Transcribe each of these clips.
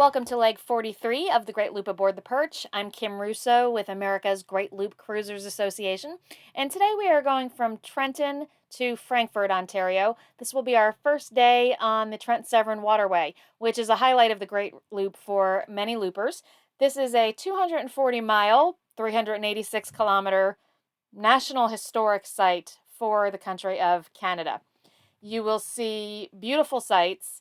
Welcome to leg 43 of the Great Loop Aboard the Perch. I'm Kim Russo with America's Great Loop Cruisers Association, and today we are going from Trenton to Frankford, Ontario. This will be our first day on the Trent Severn Waterway, which is a highlight of the Great Loop for many loopers. This is a 240-mile, 386-kilometer National Historic Site for the country of Canada. You will see beautiful sights,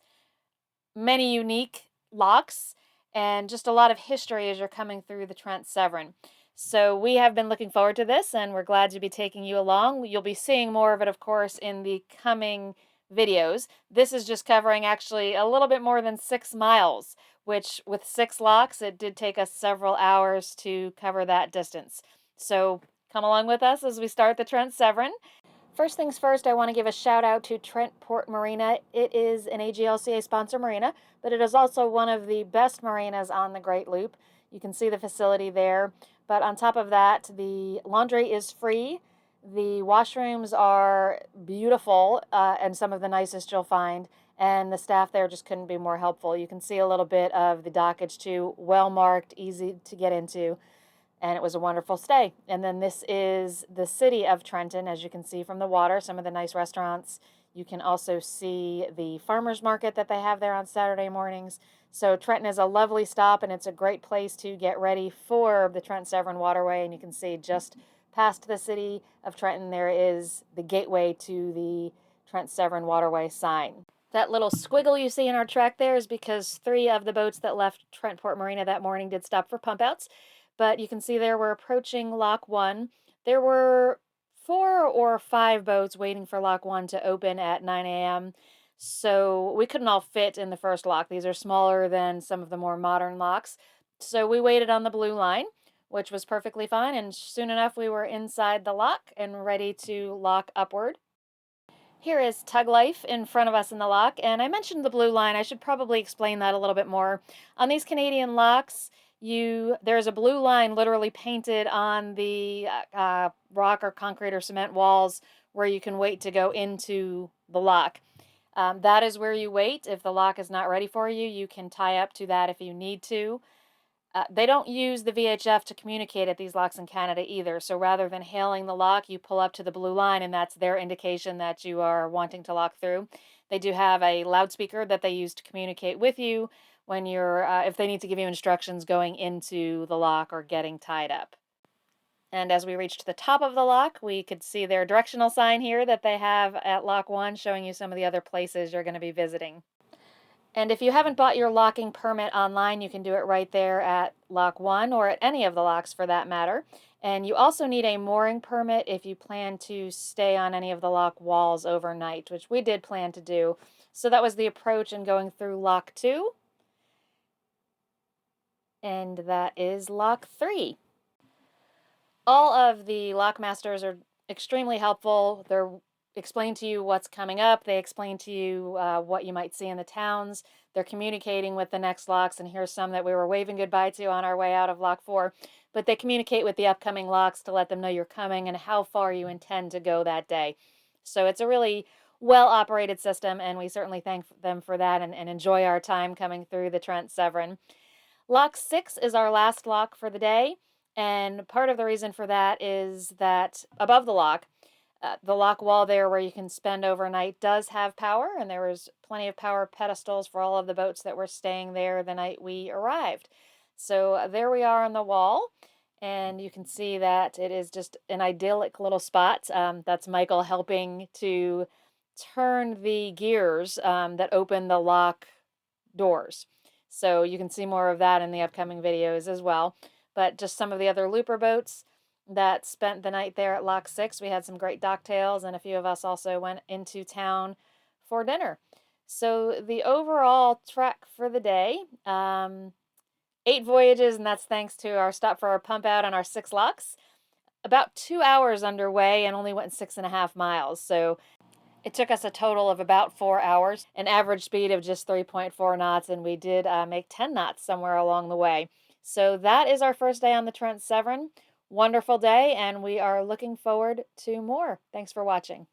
many unique locks, and just a lot of history as you're coming through the Trent Severn. So we have been looking forward to this, and we're glad to be taking you along. You'll be seeing more of it, of course, in the coming videos. This is just covering actually a little bit more than 6 miles, which with 6 locks, it did take us several hours to cover that distance. So come along with us as we start the Trent Severn. First things first, I want to give a shout out to Trent Port Marina. It is an AGLCA sponsor marina, but it is also one of the best marinas on the Great Loop. You can see the facility there. But on top of that, the laundry is free. The washrooms are beautiful and some of the nicest you'll find. And the staff there just couldn't be more helpful. You can see a little bit of the dockage too, well marked, easy to get into. And it was a wonderful stay. And then this is the city of Trenton, as you can see from the water, some of the nice restaurants. You can also see the farmers market that they have there on Saturday mornings. So Trenton is a lovely stop, and it's a great place to get ready for the Trent Severn Waterway. And you can see just past the city of Trenton, there is the gateway to the Trent Severn Waterway sign. That little squiggle you see in our track there is because 3 of the boats that left Trent Port Marina that morning did stop for pump outs. But you can see there we're approaching Lock 1. There were 4 or 5 boats waiting for Lock 1 to open at 9 a.m. So we couldn't all fit in the first lock. These are smaller than some of the more modern locks. So we waited on the blue line, which was perfectly fine. And soon enough, we were inside the lock and ready to lock upward. Here is Tug Life in front of us in the lock. And I mentioned the blue line. I should probably explain that a little bit more. On these Canadian locks, there's a blue line literally painted on the rock or concrete or cement walls where you can wait to go into the lock. That is where you wait. If the lock is not ready for you, you can tie up to that if you need to. They don't use the VHF to communicate at these locks in Canada either. So rather than hailing the lock, you pull up to the blue line, and that's their indication that you are wanting to lock through. They do have a loudspeaker that they use to communicate with you when you're, if they need to give you instructions going into the lock or getting tied up. And as we reached the top of the lock, we could see their directional sign here that they have at Lock 1, showing you some of the other places you're going to be visiting. And if you haven't bought your locking permit online, you can do it right there at Lock 1 or at any of the locks for that matter. And you also need a mooring permit if you plan to stay on any of the lock walls overnight, which we did plan to do. So that was the approach in going through Lock 2. And that is Lock 3. All of the lockmasters are extremely helpful. They're explain to you what's coming up. They explain to you what you might see in the towns. They're communicating with the next locks, and here's some that we were waving goodbye to on our way out of Lock 4. But they communicate with the upcoming locks to let them know you're coming and how far you intend to go that day. So it's a really well-operated system, and we certainly thank them for that and enjoy our time coming through the Trent Severn. Lock 6 is our last lock for the day, and part of the reason for that is that above the lock wall there where you can spend overnight does have power, and there was plenty of power pedestals for all of the boats that were staying there the night we arrived. So there we are on the wall, and you can see that it is just an idyllic little spot. That's Michael helping to turn the gears that open the lock doors. So you can see more of that in the upcoming videos as well. But just some of the other looper boats that spent the night there at Lock 6. We had some great docktails, and a few of us also went into town for dinner. So the overall trek for the day, 8 voyages, and that's thanks to our stop for our pump out on our 6 locks. About 2 hours underway and only went 6.5 miles. So it took us a total of about 4 hours, an average speed of just 3.4 knots, and we did make 10 knots somewhere along the way. So that is our first day on the Trent Severn. Wonderful day, and we are looking forward to more. Thanks for watching.